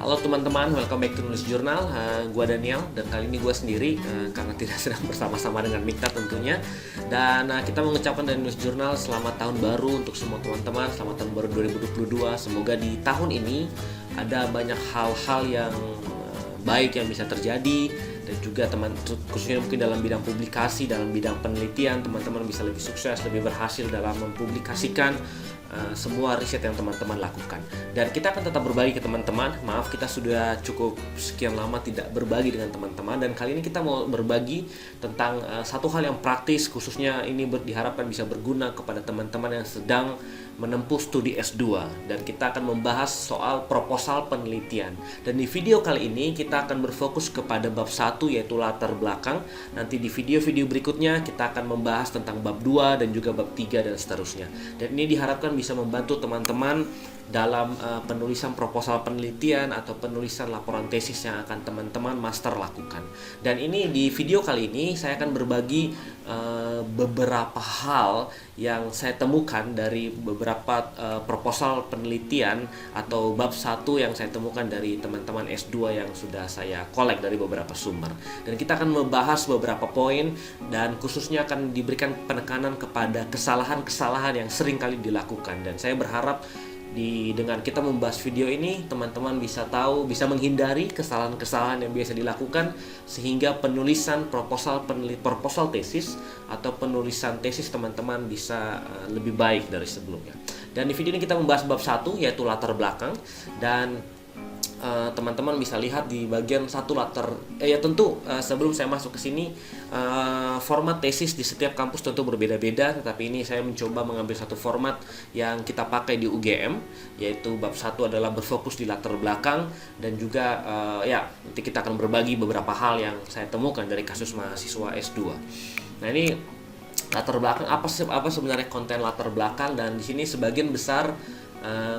Halo teman-teman, welcome back to Nulis Jurnal. Gua Daniel dan kali ini gua sendiri karena tidak sedang bersama-sama dengan Mikta tentunya. Dan kita mengucapkan dari Nulis Jurnal selamat tahun baru untuk semua teman-teman. Selamat tahun baru 2022. Semoga di tahun ini ada banyak hal-hal yang baik yang bisa terjadi, dan juga khususnya mungkin dalam bidang publikasi, dalam bidang penelitian, teman-teman bisa lebih sukses, lebih berhasil dalam mempublikasikan semua riset yang teman-teman lakukan. Dan kita akan tetap berbagi ke teman-teman. Maaf, kita sudah cukup sekian lama tidak berbagi dengan teman-teman, dan kali ini kita mau berbagi tentang satu hal yang praktis, khususnya ini diharapkan bisa berguna kepada teman-teman yang sedang menempuh studi S2, dan kita akan membahas soal proposal penelitian. Dan di video kali ini kita akan berfokus kepada bab 1, yaitu latar belakang. Nanti di video-video berikutnya kita akan membahas tentang bab 2 dan juga bab 3 dan seterusnya. Dan ini diharapkan bisa membantu teman-teman dalam penulisan proposal penelitian atau penulisan laporan tesis yang akan teman-teman master lakukan. Dan ini di video kali ini saya akan berbagi beberapa hal yang saya temukan dari beberapa proposal penelitian atau bab 1 yang saya temukan dari teman-teman S2 yang sudah saya kolek dari beberapa sumber. Dan kita akan membahas beberapa poin, dan khususnya akan diberikan penekanan kepada kesalahan-kesalahan yang sering kali dilakukan. Dan saya berharap dengan kita membahas video ini, teman-teman bisa tahu, bisa menghindari kesalahan-kesalahan yang biasa dilakukan, sehingga penulisan proposal tesis atau penulisan tesis teman-teman bisa lebih baik dari sebelumnya. Dan di video ini kita membahas bab 1, yaitu latar belakang. Dan teman-teman bisa lihat di bagian satu tentu sebelum saya masuk ke sini, format tesis di setiap kampus tentu berbeda-beda, tetapi ini saya mencoba mengambil satu format yang kita pakai di UGM, yaitu bab 1 adalah berfokus di latar belakang, dan juga nanti kita akan berbagi beberapa hal yang saya temukan dari kasus mahasiswa S2. Nah, ini latar belakang, apa sebenarnya konten latar belakang, dan di sini sebagian besar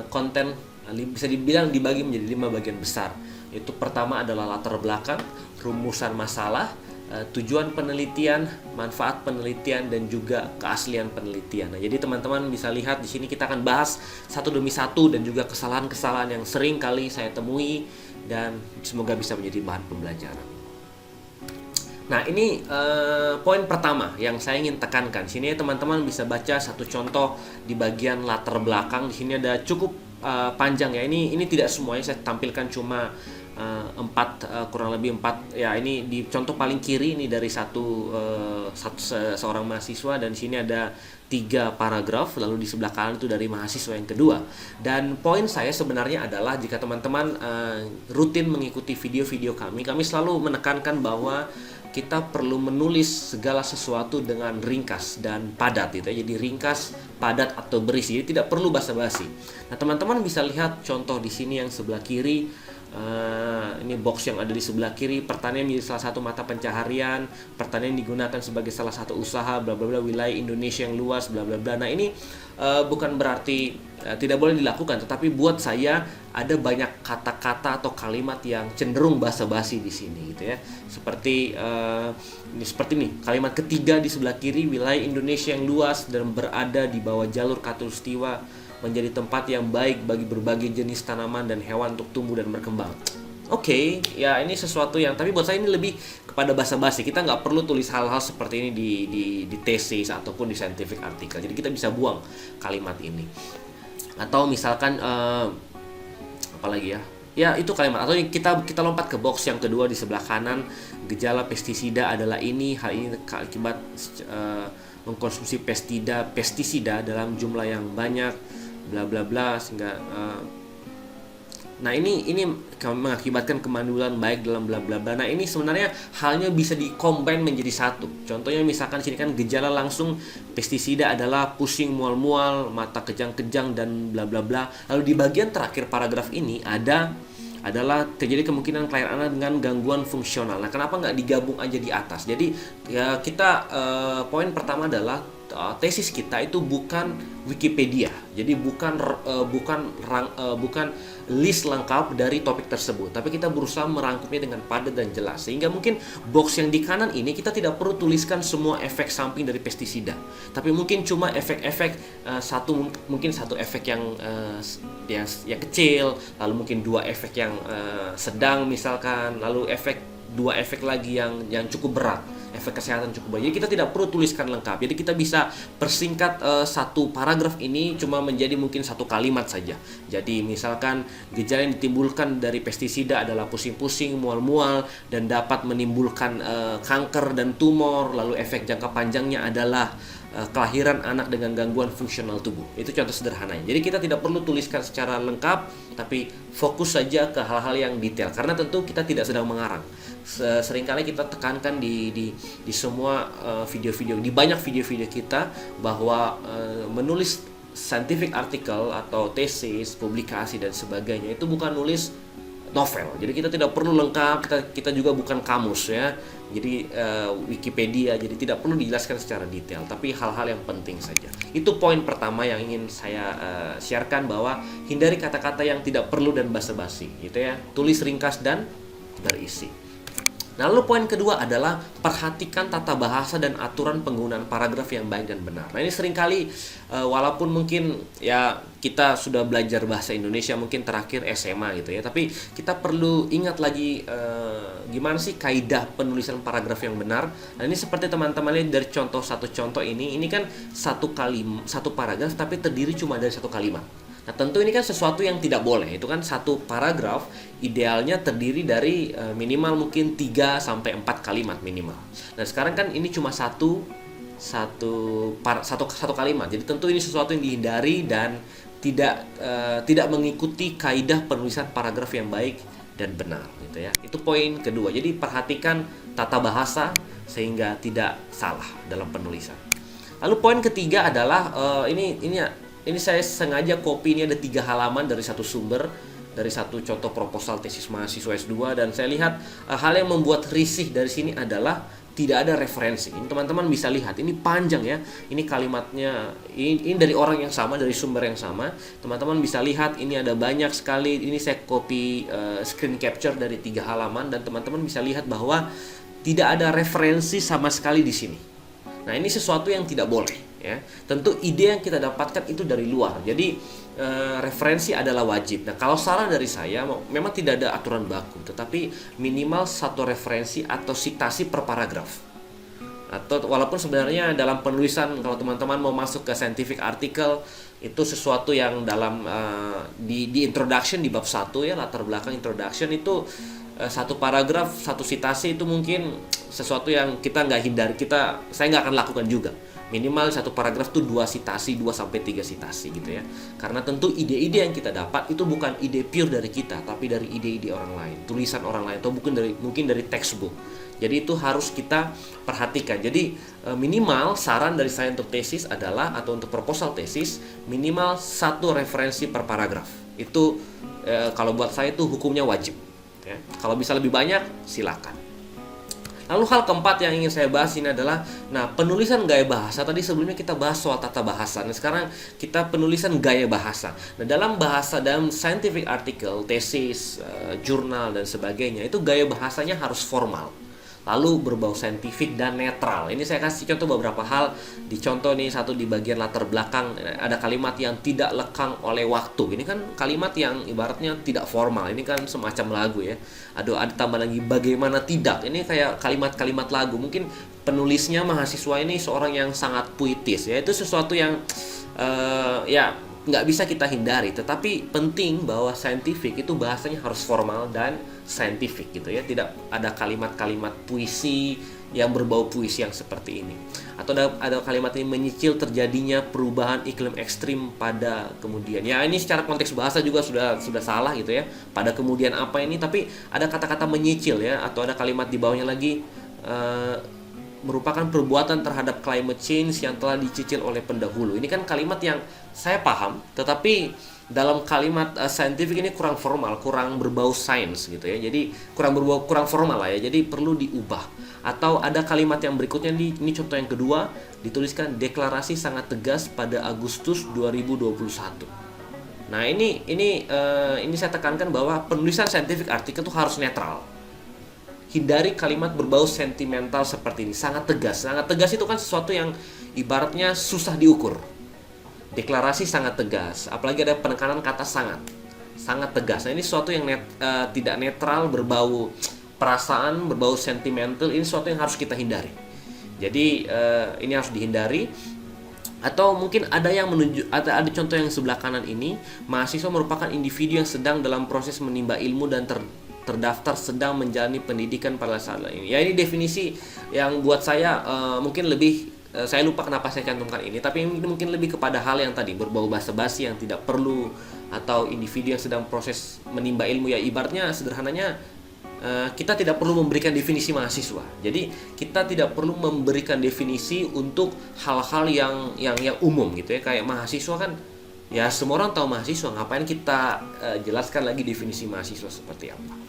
konten bisa dibilang dibagi menjadi 5 bagian besar. Itu pertama adalah latar belakang, rumusan masalah, tujuan penelitian, manfaat penelitian, dan juga keaslian penelitian. Nah, jadi teman-teman bisa lihat di sini kita akan bahas satu demi satu, dan juga kesalahan-kesalahan yang sering kali saya temui, dan semoga bisa menjadi bahan pembelajaran. Nah, ini poin pertama yang saya ingin tekankan. Sini teman-teman bisa baca satu contoh di bagian latar belakang. Di sini ada cukup panjang ya. Ini tidak semuanya saya tampilkan, cuma kurang lebih 4 ya. Ini di contoh paling kiri ini dari seorang mahasiswa, dan di sini ada 3 paragraf, lalu di sebelah kanan itu dari mahasiswa yang kedua. Dan poin saya sebenarnya adalah, jika teman-teman rutin mengikuti video-video kami selalu menekankan bahwa kita perlu menulis segala sesuatu dengan ringkas dan padat gitu ya. Jadi ringkas, padat, atau berisi. Jadi tidak perlu basa-basi. Nah, teman-teman bisa lihat contoh di sini yang sebelah kiri. Ini box yang ada di sebelah kiri. Pertanian menjadi salah satu mata pencaharian. Pertanian digunakan sebagai salah satu usaha, bla bla bla, wilayah Indonesia yang luas, bla bla bla. Nah, ini bukan berarti tidak boleh dilakukan, tetapi buat saya ada banyak kata-kata atau kalimat yang cenderung basa-basi di sini gitu ya. Seperti ini kalimat ketiga di sebelah kiri, wilayah Indonesia yang luas dan berada di bawah jalur khatulistiwa menjadi tempat yang baik bagi berbagai jenis tanaman dan hewan untuk tumbuh dan berkembang. Oke, ya ini sesuatu yang, tapi buat saya ini lebih kepada basa-basi. Kita nggak perlu tulis hal-hal seperti ini di tesis ataupun di scientific article. Jadi kita bisa buang kalimat ini. Atau misalkan apalagi ya? Ya, itu kalimat. Atau kita lompat ke box yang kedua di sebelah kanan. Gejala pestisida adalah ini, hal ini akibat mengkonsumsi pestisida dalam jumlah yang banyak, bla bla bla, sehingga nah ini mengakibatkan kemandulan baik dalam bla bla bla. Nah, ini sebenarnya halnya bisa dikombin menjadi satu. Contohnya misalkan sini kan gejala langsung pestisida adalah pusing, mual-mual, mata kejang-kejang, dan bla bla bla. Lalu di bagian terakhir paragraf ini adalah terjadi kemungkinan kelainan anak dengan gangguan fungsional. Nah, kenapa nggak digabung aja di atas? Jadi ya kita poin pertama adalah tesis kita itu bukan Wikipedia, jadi bukan list lengkap dari topik tersebut, tapi kita berusaha merangkumnya dengan padat dan jelas, sehingga mungkin box yang di kanan ini kita tidak perlu tuliskan semua efek samping dari pestisida, tapi mungkin cuma efek-efek mungkin satu efek yang kecil, lalu mungkin dua efek yang sedang misalkan, lalu dua efek lagi yang cukup berat, efek kesehatan cukup berat. Jadi kita tidak perlu tuliskan lengkap. Jadi kita bisa persingkat satu paragraf ini cuma menjadi mungkin satu kalimat saja. Jadi misalkan gejala yang ditimbulkan dari pestisida adalah pusing-pusing, mual-mual, dan dapat menimbulkan kanker dan tumor. Lalu efek jangka panjangnya adalah kelahiran anak dengan gangguan fungsional tubuh. Itu contoh sederhananya. Jadi kita tidak perlu tuliskan secara lengkap, tapi fokus saja ke hal-hal yang detail. Karena tentu kita tidak sedang mengarang. Seringkali kita tekankan di semua video-video, di banyak video-video kita, bahwa menulis scientific article atau tesis, publikasi dan sebagainya itu bukan nulis novel. Jadi kita tidak perlu lengkap, kita juga bukan kamus ya. Jadi Wikipedia, jadi tidak perlu dijelaskan secara detail, tapi hal-hal yang penting saja. Itu poin pertama yang ingin saya sharekan, bahwa hindari kata-kata yang tidak perlu dan basa-basi, gitu ya. Tulis ringkas dan berisi. Nah, lalu poin kedua adalah perhatikan tata bahasa dan aturan penggunaan paragraf yang baik dan benar. Nah, ini seringkali walaupun mungkin ya kita sudah belajar bahasa Indonesia mungkin terakhir SMA gitu ya, tapi kita perlu ingat lagi gimana sih kaidah penulisan paragraf yang benar. Nah, ini seperti teman-teman lihat dari satu contoh ini kan satu paragraf tapi terdiri cuma dari satu kalimat. Nah, tentu ini kan sesuatu yang tidak boleh. Itu kan satu paragraf idealnya terdiri dari minimal mungkin 3-4 kalimat minimal. Nah, sekarang kan ini cuma satu kalimat. Jadi tentu ini sesuatu yang dihindari dan tidak mengikuti kaidah penulisan paragraf yang baik dan benar, gitu ya. Itu poin kedua. Jadi perhatikan tata bahasa sehingga tidak salah dalam penulisan. Lalu poin ketiga adalah ini saya sengaja copy, ini ada 3 halaman dari satu sumber, dari satu contoh proposal tesis mahasiswa S2, dan saya lihat hal yang membuat risih dari sini adalah tidak ada referensi. Ini teman-teman bisa lihat, ini panjang ya, ini kalimatnya, ini dari orang yang sama, dari sumber yang sama. Teman-teman bisa lihat, ini ada banyak sekali, ini saya copy screen capture dari 3 halaman, dan teman-teman bisa lihat bahwa tidak ada referensi sama sekali di sini. Nah, ini sesuatu yang tidak boleh. Ya, tentu ide yang kita dapatkan itu dari luar. Jadi referensi adalah wajib. Nah, kalau saran dari saya, memang tidak ada aturan baku, tetapi minimal satu referensi atau sitasi per paragraf. Atau walaupun sebenarnya dalam penulisan, kalau teman-teman mau masuk ke scientific article, itu sesuatu yang dalam di introduction, di bab 1 ya, latar belakang introduction itu satu paragraf, satu sitasi itu mungkin sesuatu yang kita nggak hindari, saya nggak akan lakukan juga. Minimal satu paragraf tuh 2 sitasi, 2-3 sitasi gitu ya. Karena tentu ide-ide yang kita dapat itu bukan ide pure dari kita, tapi dari ide-ide orang lain, tulisan orang lain, atau mungkin dari textbook. Jadi itu harus kita perhatikan. Jadi minimal saran dari saya untuk tesis adalah, atau untuk proposal tesis, minimal 1 referensi per paragraf. Itu kalau buat saya itu hukumnya wajib ya. Kalau bisa lebih banyak silakan. Lalu hal keempat yang ingin saya bahas ini adalah, nah, penulisan gaya bahasa. Tadi sebelumnya kita bahas soal tata bahasa. Nah, sekarang kita penulisan gaya bahasa. Nah, dalam scientific article, tesis, jurnal dan sebagainya, itu gaya bahasanya harus formal, lalu berbau saintifik dan netral. Ini saya kasih contoh beberapa hal. Di contoh nih, satu di bagian latar belakang ada kalimat yang tidak lekang oleh waktu. Ini kan kalimat yang ibaratnya tidak formal. Ini kan semacam lagu ya. Ada tambah lagi bagaimana tidak. Ini kayak kalimat-kalimat lagu. Mungkin penulisnya mahasiswa ini seorang yang sangat puitis ya. Itu sesuatu yang ya nggak bisa kita hindari. Tetapi penting bahwa saintifik itu bahasanya harus formal dan saintifik gitu ya. Tidak ada kalimat-kalimat puisi yang berbau puisi yang seperti ini. Atau ada kalimat ini menyicil terjadinya perubahan iklim ekstrim pada kemudian. Ya, ini secara konteks bahasa juga sudah salah gitu ya. Pada kemudian apa ini, tapi ada kata-kata menyicil ya, atau ada kalimat di bawahnya lagi merupakan perbuatan terhadap climate change yang telah dicicil oleh pendahulu. Ini kan kalimat yang saya paham, tetapi dalam kalimat scientific ini kurang formal, kurang berbau sains gitu ya. Jadi kurang formal lah ya. Jadi perlu diubah. Atau ada kalimat yang berikutnya ini contoh yang kedua, dituliskan deklarasi sangat tegas pada Agustus 2021. Nah, ini saya tekankan bahwa penulisan scientific article itu harus netral. Hindari kalimat berbau sentimental seperti ini, sangat tegas. Sangat tegas itu kan sesuatu yang ibaratnya susah diukur. Deklarasi sangat tegas, apalagi ada penekanan kata sangat tegas. Nah, ini sesuatu yang tidak netral, berbau perasaan, berbau sentimental. Ini sesuatu yang harus kita hindari. Jadi ini harus dihindari. Atau mungkin ada yang ada contoh yang sebelah kanan ini, mahasiswa merupakan individu yang sedang dalam proses menimba ilmu dan terdaftar sedang menjalani pendidikan pada saat ini. Ya, ini definisi yang buat saya mungkin lebih saya lupa kenapa saya cantumkan ini, tapi ini mungkin lebih kepada hal yang tadi berbau basa-basi yang tidak perlu, atau individu yang sedang proses menimba ilmu. Ya, ibaratnya sederhananya kita tidak perlu memberikan definisi mahasiswa. Jadi kita tidak perlu memberikan definisi untuk hal-hal yang umum gitu ya. Kayak mahasiswa kan ya semua orang tahu mahasiswa, ngapain kita jelaskan lagi definisi mahasiswa seperti apa.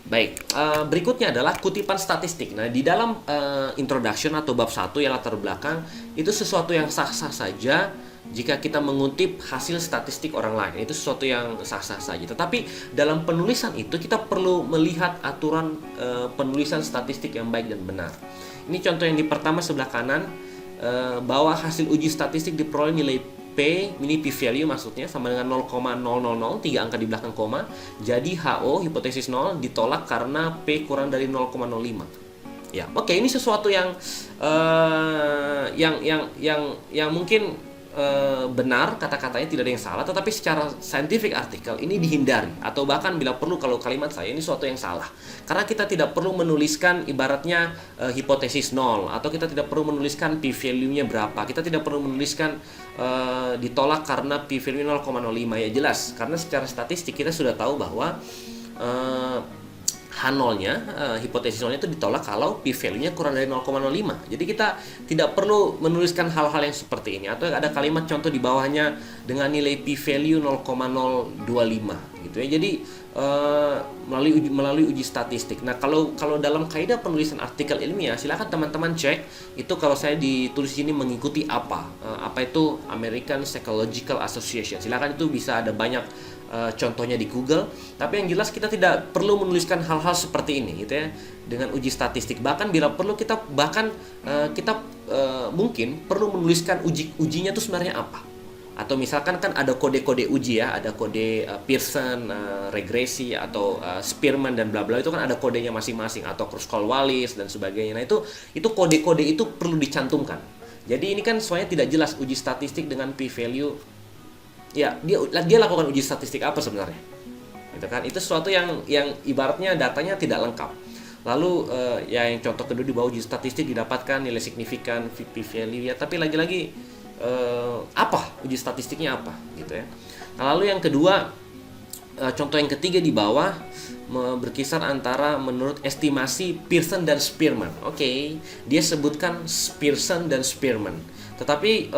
Baik, berikutnya adalah kutipan statistik. Nah, di dalam introduction atau bab 1 yang latar belakang, itu sesuatu yang sah-sah saja jika kita mengutip hasil statistik orang lain. Itu sesuatu yang sah-sah saja. Tetapi dalam penulisan itu kita perlu melihat aturan penulisan statistik yang baik dan benar. Ini contoh yang di pertama sebelah kanan, bahwa hasil uji statistik diperoleh nilai P, ini p-value maksudnya, sama dengan 0,000, 3 angka di belakang koma. Jadi HO, hipotesis 0, ditolak karena P kurang dari 0,05. Ya, oke, ini sesuatu yang mungkin benar, kata-katanya tidak ada yang salah, tetapi secara scientific article ini dihindari, atau bahkan bila perlu kalau kalimat saya ini sesuatu yang salah, karena kita tidak perlu menuliskan ibaratnya hipotesis 0, atau kita tidak perlu menuliskan p-value-nya berapa, kita tidak perlu menuliskan ditolak karena p-value 0,05. Ya jelas, karena secara statistik kita sudah tahu bahwa H0-nya, hipotesis 0-nya itu ditolak kalau p-value-nya kurang dari 0,05. Jadi kita tidak perlu menuliskan hal-hal yang seperti ini. Atau ada kalimat contoh di bawahnya dengan nilai p-value 0,025 gitu ya. Jadi melalui uji statistik. Nah, kalau dalam kaidah penulisan artikel ilmiah, silakan teman-teman cek itu kalau saya ditulis ini mengikuti apa itu American Psychological Association. Silakan, itu bisa ada banyak contohnya di Google. Tapi yang jelas kita tidak perlu menuliskan hal-hal seperti ini gitu ya dengan uji statistik. Bahkan bila perlu kita mungkin perlu menuliskan ujinya itu sebenarnya apa. Atau misalkan kan ada kode-kode uji ya, ada kode Pearson, regresi, atau Spearman dan bla bla, itu kan ada kodenya masing-masing, atau Kruskal-Wallis dan sebagainya. Nah, itu kode-kode itu perlu dicantumkan. Jadi ini kan soalnya tidak jelas uji statistik dengan p-value. Ya, dia lakukan uji statistik apa sebenarnya? Gitu kan? Itu sesuatu yang ibaratnya datanya tidak lengkap. Lalu yang contoh kedua di bawah uji statistik didapatkan nilai signifikan p-value ya, tapi lagi-lagi apa uji statistiknya apa gitu ya. Nah, lalu yang kedua, contoh yang ketiga di bawah berkisar antara menurut estimasi Pearson dan Spearman. Oke, dia sebutkan Pearson dan Spearman. Tetapi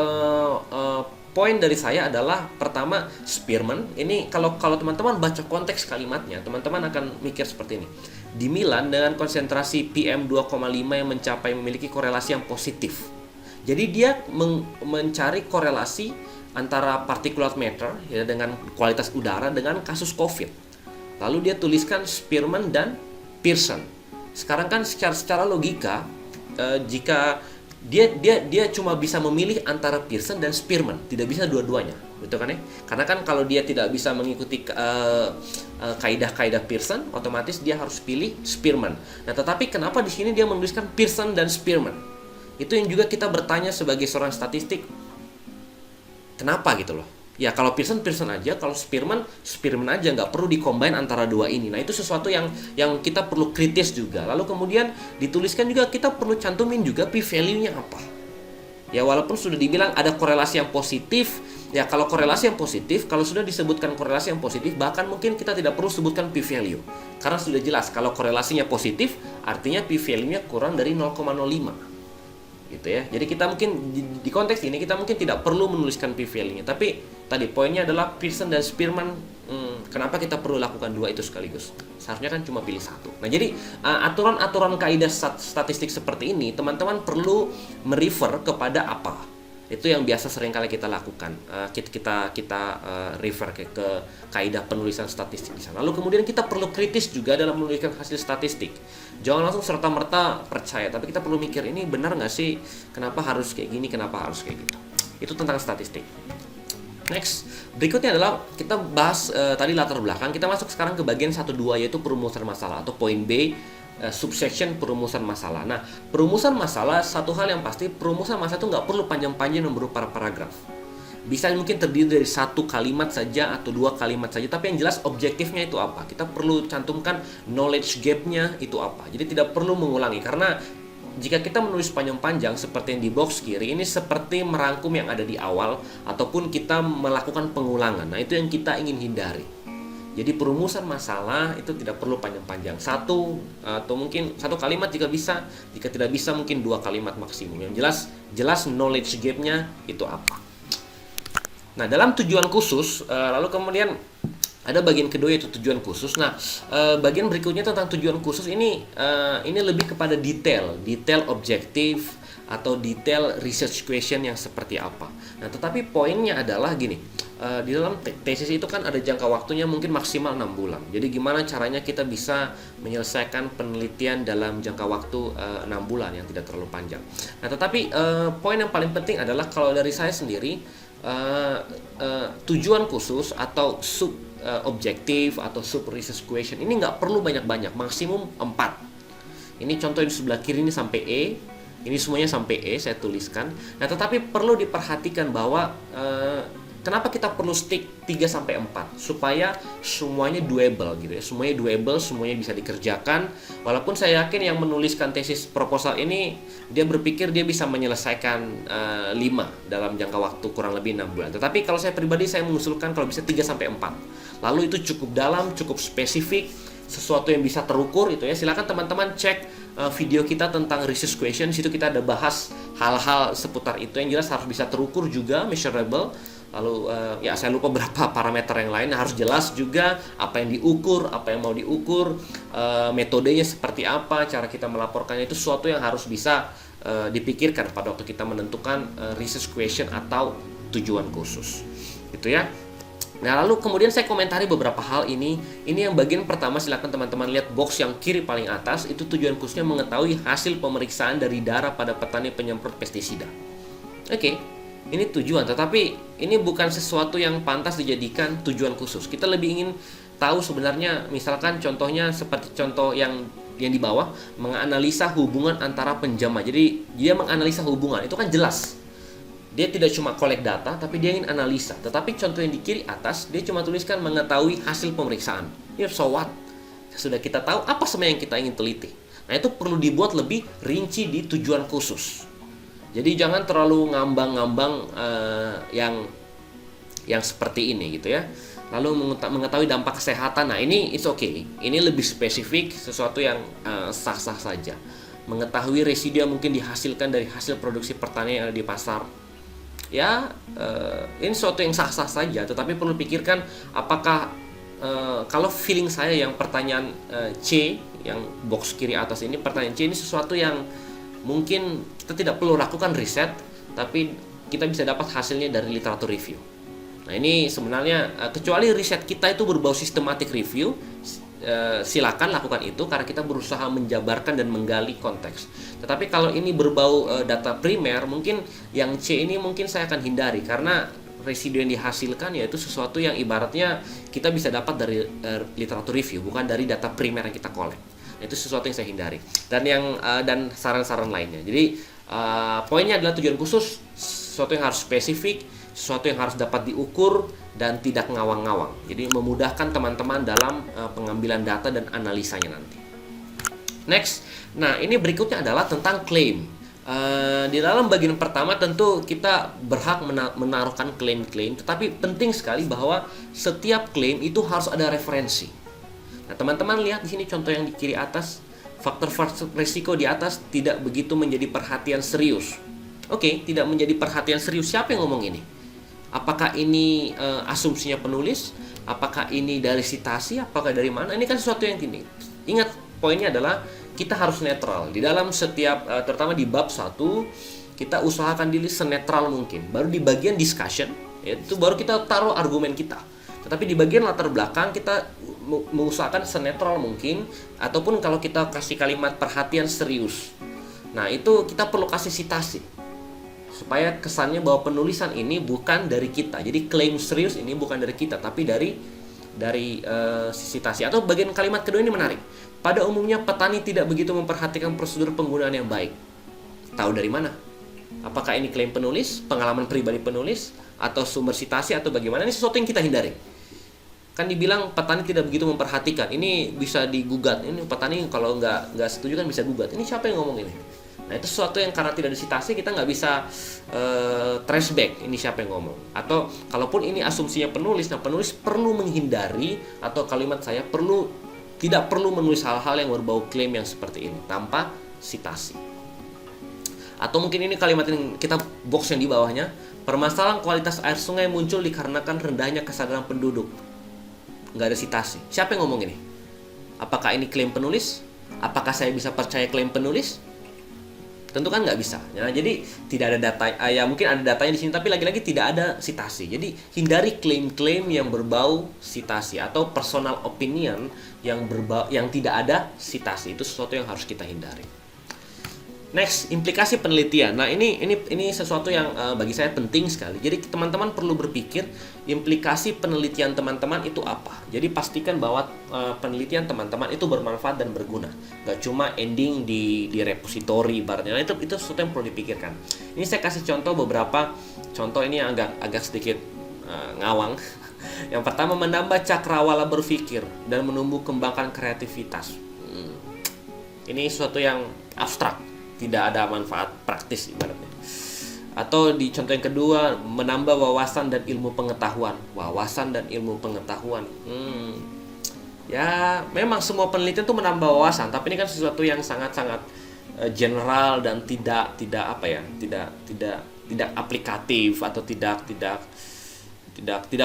poin dari saya adalah pertama, Spearman ini kalau teman-teman baca konteks kalimatnya, teman-teman akan mikir seperti ini. Di Milan dengan konsentrasi PM2,5 yang memiliki korelasi yang positif. Jadi dia mencari korelasi antara particulate matter ya, dengan kualitas udara dengan kasus COVID. Lalu dia tuliskan Spearman dan Pearson. Sekarang kan secara logika jika dia cuma bisa memilih antara Pearson dan Spearman, tidak bisa dua-duanya, betul kan ya? Karena kan kalau dia tidak bisa mengikuti kaidah-kaidah Pearson, otomatis dia harus pilih Spearman. Nah, tetapi kenapa di sini dia menuliskan Pearson dan Spearman? Itu yang juga kita bertanya sebagai seorang statistik, kenapa gitu loh. Ya kalau Pearson aja, kalau Spearman aja, nggak perlu dikombin antara dua ini. Nah, itu sesuatu yang kita perlu kritis juga. Lalu kemudian dituliskan juga, kita perlu cantumin juga p-value-nya apa. Ya walaupun sudah dibilang ada korelasi yang positif, ya kalau korelasi yang positif, kalau sudah disebutkan korelasi yang positif, bahkan mungkin kita tidak perlu sebutkan p-value. Karena sudah jelas kalau korelasinya positif, artinya p-value-nya kurang dari 0,05. Gitu ya. Jadi kita mungkin di konteks ini kita mungkin tidak perlu menuliskan p-value-nya. Tapi tadi poinnya adalah Pearson dan Spearman Kenapa kita perlu lakukan dua itu sekaligus? Seharusnya kan cuma pilih satu. Nah, jadi aturan-aturan kaidah statistik seperti ini, teman-teman perlu merefer kepada apa? Itu yang biasa sering kali kita lakukan. Kita refer ke kaidah penulisan statistik di sana. Lalu kemudian kita perlu kritis juga dalam menuliskan hasil statistik. Jangan langsung serta-merta percaya, tapi kita perlu mikir, ini benar nggak sih? Kenapa harus kayak gini? Kenapa harus kayak gitu? Itu tentang statistik. Next, berikutnya adalah kita bahas tadi latar belakang. Kita masuk sekarang ke bagian 1-2, yaitu perumusan masalah atau poin B, subsection perumusan masalah. Nah, perumusan masalah, satu hal yang pasti, perumusan masalah itu nggak perlu panjang-panjang dan berupa paragraf. Bisa mungkin terdiri dari 1 kalimat saja atau 2 kalimat saja, tapi yang jelas objektifnya itu apa. Kita perlu cantumkan knowledge gap-nya itu apa. Jadi tidak perlu mengulangi, karena jika kita menulis panjang-panjang seperti yang di box kiri, ini seperti merangkum yang ada di awal, ataupun kita melakukan pengulangan. Nah, itu yang kita ingin hindari. Jadi perumusan masalah itu tidak perlu panjang-panjang, 1 atau mungkin 1 kalimat jika bisa, jika tidak bisa mungkin 2 kalimat maksimum. Yang jelas knowledge gap-nya itu apa. Nah, dalam tujuan khusus, lalu kemudian ada bagian kedua, yaitu tujuan khusus. Nah, bagian berikutnya tentang tujuan khusus ini lebih kepada detail objektif atau detail research question yang seperti apa. Nah, tetapi poinnya adalah gini, di dalam tesis itu kan ada jangka waktunya mungkin maksimal 6 bulan. Jadi gimana caranya kita bisa menyelesaikan penelitian dalam jangka waktu 6 bulan yang tidak terlalu panjang. Nah, tetapi poin yang paling penting adalah kalau dari saya sendiri, tujuan khusus atau sub objektif atau sub research question ini nggak perlu banyak-banyak, maksimum 4. Ini contoh di sebelah kiri ini sampai E. Ini semuanya sampai E, saya tuliskan. Nah, tetapi perlu diperhatikan bahwa kenapa kita perlu stick 3-4? Supaya semuanya doable gitu ya. Semuanya doable, semuanya bisa dikerjakan. Walaupun saya yakin yang menuliskan tesis proposal ini, dia berpikir dia bisa menyelesaikan 5 dalam jangka waktu kurang lebih 6 bulan. Tetapi kalau saya pribadi, saya mengusulkan kalau bisa 3-4. Lalu itu cukup dalam, cukup spesifik, sesuatu yang bisa terukur itu ya. Silakan teman-teman cek video kita tentang research question. Di situ kita ada bahas hal-hal seputar itu. Yang jelas harus bisa terukur juga, measurable. Lalu ya saya lupa berapa parameter yang lain. Harus jelas juga apa yang diukur, apa yang mau diukur, metodenya seperti apa, cara kita melaporkannya. Itu sesuatu yang harus bisa dipikirkan pada waktu kita menentukan research question atau tujuan khusus. Itu ya. Nah, lalu kemudian saya komentari beberapa hal ini. Ini yang bagian pertama, silakan teman-teman lihat box yang kiri paling atas. Itu tujuan khususnya mengetahui hasil pemeriksaan dari darah pada petani penyemprot pestisida. Oke, ini tujuan, tetapi ini bukan sesuatu yang pantas dijadikan tujuan khusus. Kita lebih ingin tahu sebenarnya, misalkan contohnya seperti contoh yang di bawah, menganalisa hubungan antara penjamah. Jadi dia menganalisa hubungan, itu kan jelas. Dia tidak cuma collect data, tapi dia ingin analisa. Tetapi contoh yang di kiri atas, dia cuma tuliskan mengetahui hasil pemeriksaan. Ya, so what? Sudah kita tahu apa sebenarnya yang kita ingin teliti. Nah, itu perlu dibuat lebih rinci di tujuan khusus. Jadi jangan terlalu ngambang-ngambang yang seperti ini gitu ya. Lalu mengetahui dampak kesehatan. Nah, ini it's okay. Ini lebih spesifik, sesuatu yang sah-sah saja. Mengetahui residu yang mungkin dihasilkan dari hasil produksi pertanian yang ada di pasar. Ya, ini sesuatu yang sah-sah saja, tetapi perlu pikirkan apakah kalau feeling saya yang pertanyaan C, yang box kiri atas ini, pertanyaan C ini sesuatu yang mungkin kita tidak perlu lakukan riset, tapi kita bisa dapat hasilnya dari literatur review. Nah, ini sebenarnya kecuali riset kita itu berbau systematic review, silakan lakukan itu karena kita berusaha menjabarkan dan menggali konteks. Tetapi kalau ini berbau data primer, mungkin yang C ini mungkin saya akan hindari karena residu yang dihasilkan yaitu sesuatu yang ibaratnya kita bisa dapat dari literatur review, bukan dari data primer yang kita collect. Itu sesuatu yang saya hindari. Dan saran-saran lainnya. Jadi poinnya adalah tujuan khusus, sesuatu yang harus spesifik, sesuatu yang harus dapat diukur dan tidak ngawang-ngawang. Jadi memudahkan teman-teman dalam pengambilan data dan analisanya nanti. Next, nah ini berikutnya adalah tentang klaim. Di dalam bagian pertama tentu kita berhak menaruhkan klaim-klaim, tetapi penting sekali bahwa setiap klaim itu harus ada referensi. Nah, teman-teman lihat di sini contoh yang di kiri atas, faktor risiko di atas tidak begitu menjadi perhatian serius. Oke, tidak menjadi perhatian serius. Siapa yang ngomong ini? Apakah ini asumsinya penulis? Apakah ini dari sitasi, apakah dari mana? Ini kan sesuatu yang tinggi. Ingat, poinnya adalah kita harus netral. Di dalam setiap, terutama di bab 1, kita usahakan diri senetral mungkin. Baru di bagian discussion, itu baru kita taruh argumen kita. Tetapi di bagian latar belakang, kita mengusahakan senetral mungkin. Ataupun kalau kita kasih kalimat perhatian serius, nah itu kita perlu kasih sitasi. Supaya kesannya bahwa penulisan ini bukan dari kita. Jadi klaim serius ini bukan dari kita, tapi dari sitasi. Atau bagian kalimat kedua ini menarik. Pada umumnya petani tidak begitu memperhatikan prosedur penggunaan yang baik. Tahu dari mana? Apakah ini klaim penulis, pengalaman pribadi penulis, atau sumber sitasi, atau bagaimana? Ini sesuatu yang kita hindari. Kan dibilang petani tidak begitu memperhatikan. Ini bisa digugat. Ini petani kalau nggak setuju kan bisa gugat. Ini siapa yang ngomong ini? Nah, itu sesuatu yang karena tidak disitasi kita nggak bisa trace back ini siapa yang ngomong. Atau kalaupun ini asumsinya penulis, nah penulis perlu menghindari, atau kalimat saya tidak perlu menulis hal-hal yang berbau klaim yang seperti ini tanpa sitasi. Atau mungkin ini kalimat yang kita box yang di bawahnya, permasalahan kualitas air sungai muncul dikarenakan rendahnya kesadaran penduduk. Nggak ada sitasi. Siapa yang ngomong ini? Apakah ini klaim penulis? Apakah saya bisa percaya klaim penulis? Tentu kan nggak bisa. Ya, jadi tidak ada data, ya mungkin ada datanya di sini, tapi lagi-lagi tidak ada sitasi. Jadi hindari klaim-klaim yang berbau sitasi atau personal opinion yang tidak ada sitasi. Itu sesuatu yang harus kita hindari. Next, implikasi penelitian. Nah, ini sesuatu yang bagi saya penting sekali. Jadi teman-teman perlu berpikir implikasi penelitian teman-teman itu apa. Jadi pastikan bahwa penelitian teman-teman itu bermanfaat dan berguna. Gak cuma ending di repository ibaratnya. Nah, itu sesuatu yang perlu dipikirkan. Ini saya kasih beberapa contoh ini yang agak sedikit ngawang. Yang pertama, menambah cakrawala berpikir dan menumbuh kembangkan kreativitas. Ini sesuatu yang abstrak. Tidak ada manfaat praktis ibaratnya. Atau di contoh yang kedua, menambah wawasan dan ilmu pengetahuan. Wawasan dan ilmu pengetahuan. Ya, memang semua penelitian itu menambah wawasan, tapi ini kan sesuatu yang sangat-sangat general dan tidak aplikatif atau tidak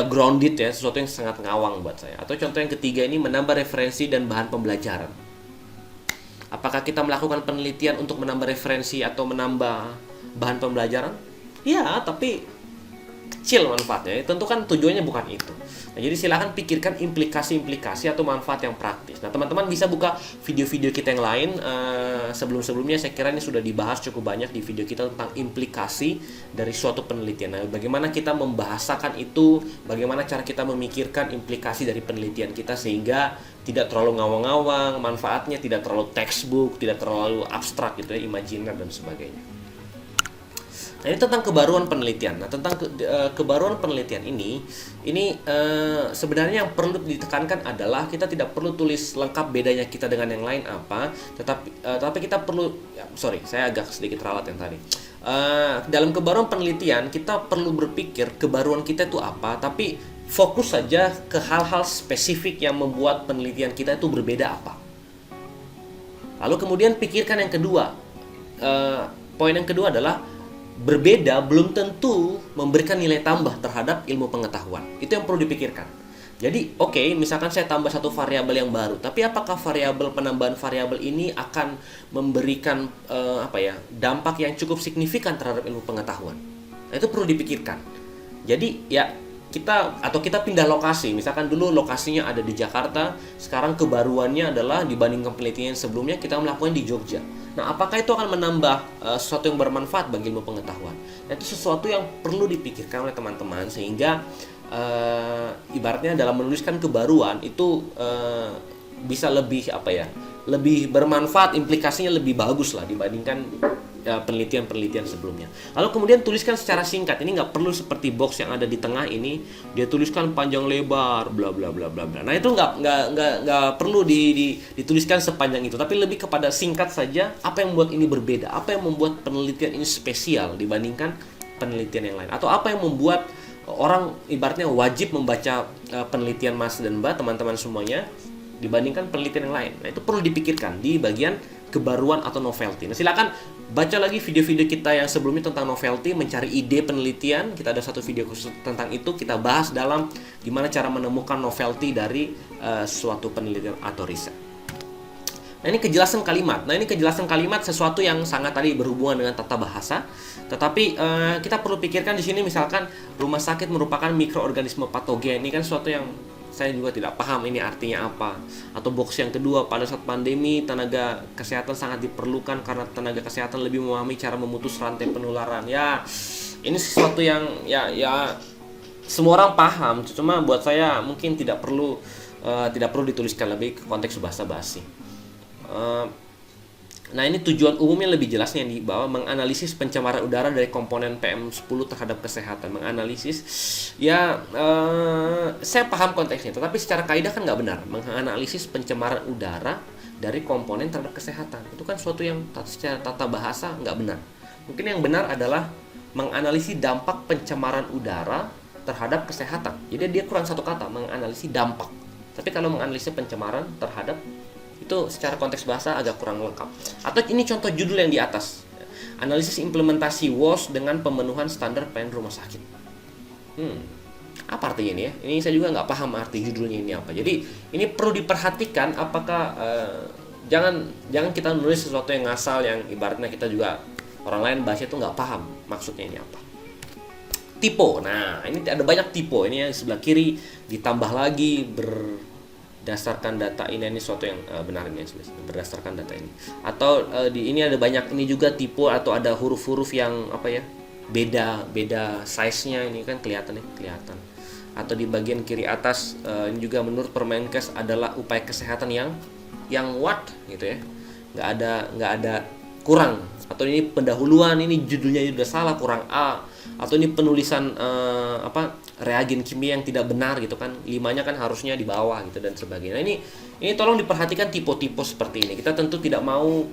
grounded ya, sesuatu yang sangat ngawang buat saya. Atau contoh yang ketiga ini, menambah referensi dan bahan pembelajaran. Apakah kita melakukan penelitian untuk menambah referensi atau menambah bahan pembelajaran? Ya, tapi kecil manfaatnya. Tentu kan tujuannya bukan itu. Nah, jadi silakan pikirkan implikasi-implikasi atau manfaat yang praktis. Nah, teman-teman bisa buka video-video kita yang lain. Sebelum-sebelumnya saya kira ini sudah dibahas cukup banyak di video kita tentang implikasi dari suatu penelitian. Nah, bagaimana kita membahasakan itu, bagaimana cara kita memikirkan implikasi dari penelitian kita sehingga tidak terlalu ngawang-ngawang, manfaatnya tidak terlalu textbook, tidak terlalu abstrak gitu ya, imajiner dan sebagainya. Nah, ini tentang kebaruan penelitian. Nah, tentang kebaruan penelitian ini sebenarnya yang perlu ditekankan adalah kita tidak perlu tulis lengkap bedanya kita dengan yang lain apa, tetapi kita perlu, saya agak sedikit ralat yang tadi. Dalam kebaruan penelitian kita perlu berpikir kebaruan kita itu apa, tapi fokus saja ke hal-hal spesifik yang membuat penelitian kita itu berbeda apa. Lalu kemudian pikirkan yang kedua. Poin yang kedua adalah berbeda belum tentu memberikan nilai tambah terhadap ilmu pengetahuan. Itu yang perlu dipikirkan. Jadi, misalkan saya tambah satu variabel yang baru, tapi apakah penambahan variabel ini akan memberikan dampak yang cukup signifikan terhadap ilmu pengetahuan? Nah, itu perlu dipikirkan. Jadi, kita pindah lokasi. Misalkan dulu lokasinya ada di Jakarta, sekarang kebaruannya adalah dibandingkan penelitian sebelumnya kita melakukan di Jogja. Nah, apakah itu akan menambah sesuatu yang bermanfaat bagi ilmu pengetahuan? Nah, itu sesuatu yang perlu dipikirkan oleh teman-teman sehingga ibaratnya dalam menuliskan kebaruan itu bisa lebih bermanfaat, implikasinya lebih bagus lah dibandingkan penelitian-penelitian sebelumnya. Lalu kemudian tuliskan secara singkat. Ini nggak perlu seperti box yang ada di tengah ini. Dia tuliskan panjang lebar, bla bla bla bla bla. Nah, itu nggak perlu dituliskan sepanjang itu. Tapi lebih kepada singkat saja. Apa yang membuat ini berbeda? Apa yang membuat penelitian ini spesial dibandingkan penelitian yang lain? Atau apa yang membuat orang ibaratnya wajib membaca penelitian Mas dan Mbak, teman-teman semuanya, dibandingkan penelitian yang lain. Nah, itu perlu dipikirkan di bagian kebaruan atau novelty. Nah, silakan baca lagi video-video kita yang sebelumnya tentang novelty, mencari ide penelitian. Kita ada satu video khusus tentang itu, kita bahas dalam gimana cara menemukan novelty dari suatu penelitian atau riset. Nah, ini kejelasan kalimat. Nah, ini kejelasan kalimat sesuatu yang sangat tadi berhubungan dengan tata bahasa. Tetapi kita perlu pikirkan di sini, misalkan rumah sakit merupakan mikroorganisme patogen. Ini kan sesuatu yang saya juga tidak paham ini artinya apa. Atau box yang kedua, pada saat pandemi tenaga kesehatan sangat diperlukan karena tenaga kesehatan lebih memahami cara memutus rantai penularan. Ya, ini sesuatu yang ya semua orang paham. Cuma buat saya mungkin tidak perlu dituliskan lebih ke konteks bahasa basi. Nah, ini tujuan umumnya lebih jelasnya yang dibawa, menganalisis pencemaran udara dari komponen PM10 terhadap kesehatan. Menganalisis, saya paham konteksnya, tetapi secara kaidah kan nggak benar. Menganalisis pencemaran udara dari komponen terhadap kesehatan, itu kan suatu yang secara tata bahasa nggak benar. Mungkin yang benar adalah menganalisis dampak pencemaran udara terhadap kesehatan. Jadi dia kurang satu kata, menganalisis dampak. Tapi kalau menganalisis pencemaran terhadap, itu secara konteks bahasa agak kurang lengkap. Atau ini contoh judul yang di atas, analisis implementasi WOS dengan pemenuhan standar pelayanan rumah sakit. Apa artinya ini ya? Ini saya juga nggak paham arti judulnya ini apa. Jadi ini perlu diperhatikan, apakah jangan kita nulis sesuatu yang ngasal, yang ibaratnya kita juga orang lain bahasa itu nggak paham maksudnya ini apa. Typo. Nah, ini ada banyak typo. Ini yang sebelah kiri ditambah lagi berdasarkan data ini suatu yang benar ini berdasarkan data ini. Atau di ini ada banyak ini juga typo, atau ada huruf-huruf yang beda size-nya, ini kan kelihatan. Atau di bagian kiri atas ini juga menurut Permenkes adalah upaya kesehatan yang what gitu ya. Nggak ada kurang. Atau ini pendahuluan, ini judulnya sudah salah, kurang A. Atau ini penulisan reagen kimia yang tidak benar gitu kan, 5-nya kan harusnya di bawah gitu dan sebagainya. Nah, ini tolong diperhatikan tipe-tipe seperti ini. Kita tentu tidak mau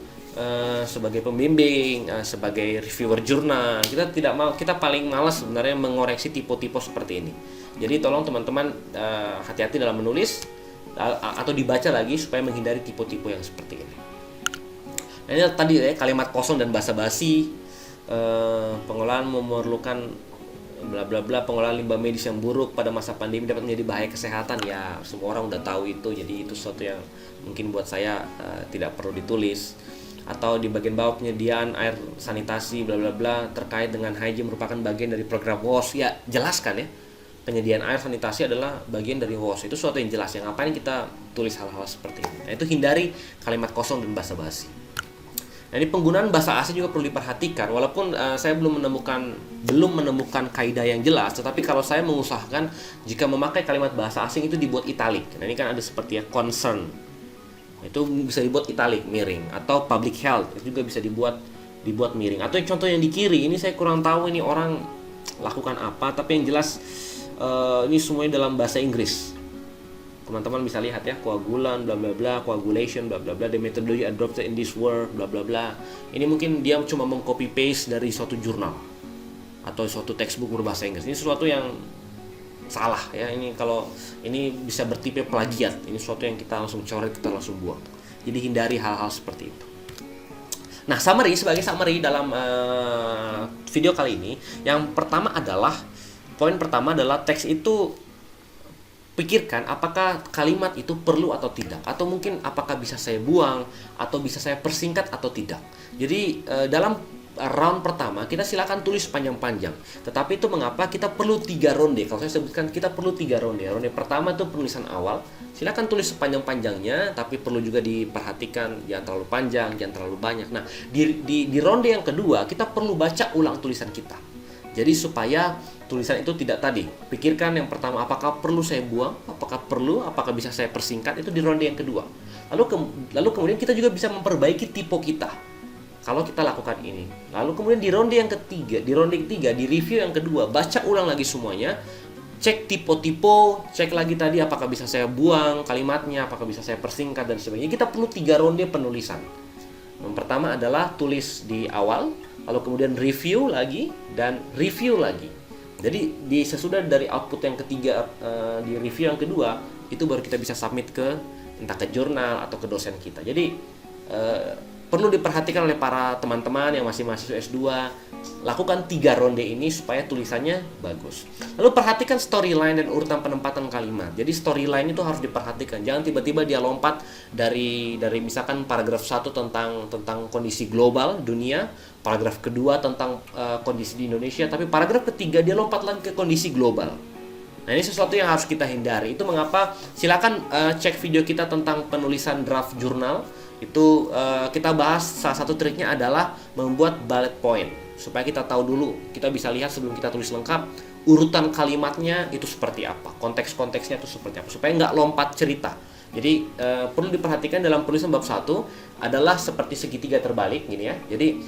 sebagai pembimbing, sebagai reviewer jurnal, kita paling malas sebenarnya mengoreksi tipe-tipe seperti ini. Jadi tolong teman-teman hati-hati dalam menulis atau dibaca lagi supaya menghindari tipe-tipe yang seperti ini. Nah, ini tadi kalimat kosong dan basa-basi. Pengolahan memerlukan bla bla bla, pengolahan limbah medis yang buruk pada masa pandemi dapat menjadi bahaya kesehatan. Ya, semua orang udah tahu itu, jadi itu sesuatu yang mungkin buat saya tidak perlu ditulis. Atau di bagian bawah, penyediaan air sanitasi bla bla bla terkait dengan hygiene merupakan bagian dari program WOS. Ya, jelaskan ya, penyediaan air sanitasi adalah bagian dari WOS. Itu sesuatu yang jelas, yang ngapain kita tulis hal-hal seperti ini. Nah, itu hindari kalimat kosong dan basa-basi. Nah, ini penggunaan bahasa asing juga perlu diperhatikan. Walaupun saya belum menemukan kaidah yang jelas, tetapi kalau saya mengusahakan jika memakai kalimat bahasa asing itu dibuat italic. Nah, ini kan ada seperti ya concern. Itu bisa dibuat italic, miring, atau public health itu juga bisa dibuat miring. Atau contoh yang di kiri ini saya kurang tahu ini orang lakukan apa, tapi yang jelas ini semuanya dalam bahasa Inggris. Teman-teman bisa lihat ya, coagulant bla bla bla, coagulation bla bla bla, the methodology adopted in this work bla bla bla. Ini mungkin dia cuma mengcopy paste dari suatu jurnal atau suatu textbook berbahasa Inggris. Ini sesuatu yang salah ya. Ini kalau ini bisa bertipe plagiat. Ini sesuatu yang kita langsung coret, kita langsung buang. Jadi hindari hal-hal seperti itu. Nah, sebagai summary dalam video kali ini, yang pertama adalah poin pertama adalah teks itu pikirkan apakah kalimat itu perlu atau tidak, atau mungkin apakah bisa saya buang atau bisa saya persingkat atau tidak. Jadi dalam round pertama kita silakan tulis panjang-panjang, tetapi itu mengapa kita perlu 3 ronde. Kalau saya sebutkan kita perlu 3 ronde. Ronde pertama itu penulisan awal, silakan tulis sepanjang-panjangnya, tapi perlu juga diperhatikan jangan terlalu panjang, jangan terlalu banyak. Nah, di ronde yang kedua kita perlu baca ulang tulisan kita. Jadi supaya tulisan itu tidak tadi, pikirkan yang pertama apakah perlu saya buang, apakah bisa saya persingkat, itu di ronde yang kedua. Lalu kemudian kita juga bisa memperbaiki tipe kita kalau kita lakukan ini. Lalu kemudian di ronde ketiga, di review yang kedua, baca ulang lagi semuanya, cek tipe-tipe, cek lagi tadi apakah bisa saya buang kalimatnya, apakah bisa saya persingkat dan sebagainya. Kita perlu 3 ronde penulisan. Yang pertama adalah tulis di awal, lalu kemudian review lagi dan review lagi. Jadi sesudah dari output yang ketiga, di review yang kedua, itu baru kita bisa submit entah ke jurnal atau ke dosen kita. Jadi perlu diperhatikan oleh para teman-teman yang masih mahasiswa S2. Lakukan 3 ronde ini supaya tulisannya bagus. Lalu perhatikan storyline dan urutan penempatan kalimat. Jadi storyline itu harus diperhatikan. Jangan tiba-tiba dia lompat dari misalkan paragraf 1 tentang kondisi global dunia, paragraf kedua tentang kondisi di Indonesia, tapi paragraf ketiga dia lompat lagi ke kondisi global. Nah, ini sesuatu yang harus kita hindari. Itu mengapa silakan cek video kita tentang penulisan draft jurnal. Itu kita bahas salah satu triknya adalah membuat bullet point supaya kita tahu dulu, kita bisa lihat sebelum kita tulis lengkap urutan kalimatnya itu seperti apa, konteks-konteksnya itu seperti apa, supaya nggak lompat cerita. Jadi perlu diperhatikan dalam penulisan bab 1 adalah seperti segitiga terbalik gini ya. Jadi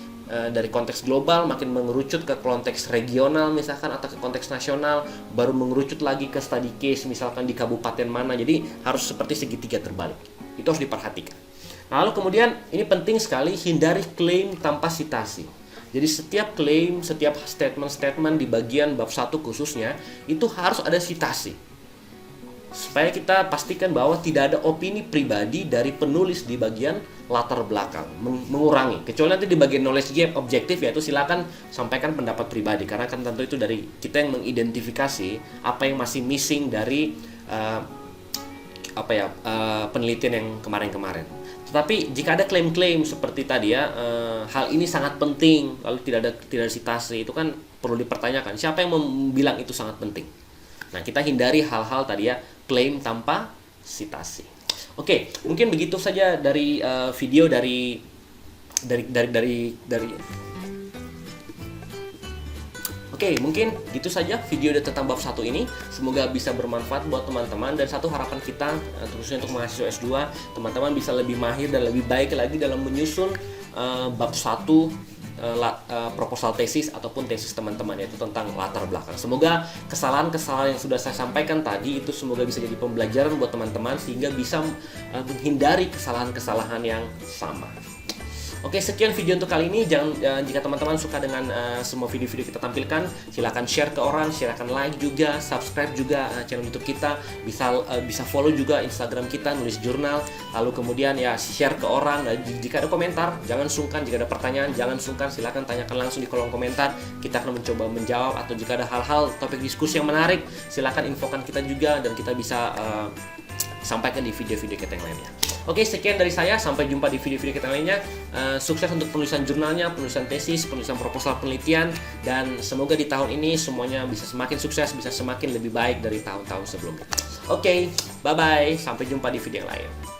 dari konteks global makin mengerucut ke konteks regional misalkan atau ke konteks nasional, baru mengerucut lagi ke study case misalkan di kabupaten mana. Jadi harus seperti segitiga terbalik. Itu harus diperhatikan. Lalu kemudian ini penting sekali, hindari klaim tanpa sitasi. Jadi setiap klaim, setiap statement-statement di bagian bab 1 khususnya itu harus ada sitasi. Supaya kita pastikan bahwa tidak ada opini pribadi dari penulis di bagian latar belakang, mengurangi. Kecuali nanti di bagian knowledge gap objektif, yaitu silakan sampaikan pendapat pribadi, karena kan tentu itu dari kita yang mengidentifikasi apa yang masih missing dari penelitian yang kemarin-kemarin. Tetapi jika ada klaim-klaim seperti tadi ya, hal ini sangat penting, lalu tidak ada sitasi, itu kan perlu dipertanyakan. Siapa yang bilang itu sangat penting? Nah, kita hindari hal-hal tadi ya, klaim tanpa sitasi. Oke, mungkin begitu saja dari video dari Oke, mungkin gitu saja video tentang bab 1 ini. Semoga bisa bermanfaat buat teman-teman. Dan satu harapan kita, terusnya untuk mahasiswa S2, teman-teman bisa lebih mahir dan lebih baik lagi dalam menyusun bab 1 proposal tesis ataupun tesis teman-teman, yaitu tentang latar belakang. Semoga kesalahan-kesalahan yang sudah saya sampaikan tadi itu semoga bisa jadi pembelajaran buat teman-teman sehingga bisa menghindari kesalahan-kesalahan yang sama. Oke, sekian video untuk kali ini. Jika teman-teman suka dengan semua video-video kita tampilkan, silakan share ke orang, silakan like juga, subscribe juga channel YouTube kita, bisa follow juga Instagram kita Nulis Jurnal. Lalu kemudian ya share ke orang. Jika ada komentar, jangan sungkan. Jika ada pertanyaan, jangan sungkan, silakan tanyakan langsung di kolom komentar. Kita akan mencoba menjawab. Atau jika ada hal-hal topik diskusi yang menarik, silakan infokan kita juga dan kita bisa sampaikan di video-video kita yang lainnya. Oke, sekian dari saya. Sampai jumpa di video-video kita lainnya. Sukses untuk penulisan jurnalnya, penulisan tesis, penulisan proposal penelitian, dan semoga di tahun ini semuanya bisa semakin sukses, bisa semakin lebih baik dari tahun-tahun sebelumnya. Oke, bye-bye. Sampai jumpa di video yang lain.